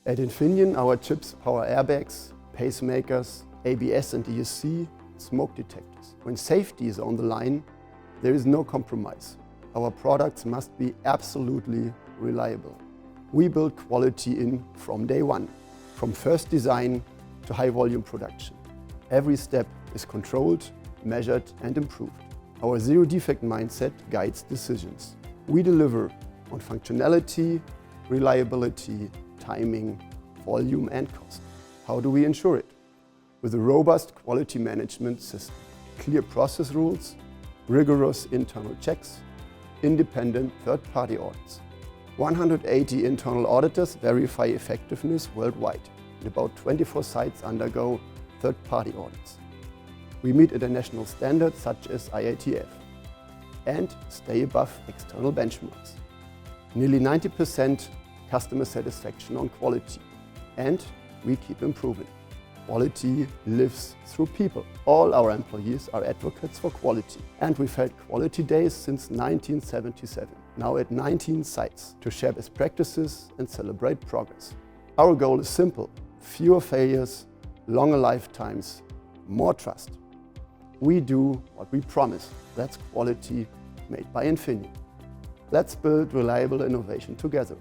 At Infineon, our chips power airbags, pacemakers, ABS and ESC, smoke detectors. When safety is on the line, there is no compromise. Our products must be absolutely reliable. We build quality in from day one, from first design to high volume production. Every step is controlled, measured and improved. Our zero-defect mindset guides decisions. We deliver on functionality, reliability, timing, volume and cost. How do we ensure it? With a robust quality management system, clear process rules, rigorous internal checks, independent third-party audits. 180 internal auditors verify effectiveness worldwide, and about 24 sites undergo third-party audits. We meet international standards such as IATF and stay above external benchmarks. Nearly 90% customer satisfaction on quality, and we keep improving. Quality lives through people. All our employees are advocates for quality, and we've had quality days since 1977, now at 19 sites, to share best practices and celebrate progress. Our goal is simple: fewer failures, longer lifetimes, more trust. We do what we promise. That's quality made by Infineon. Let's build reliable innovation together.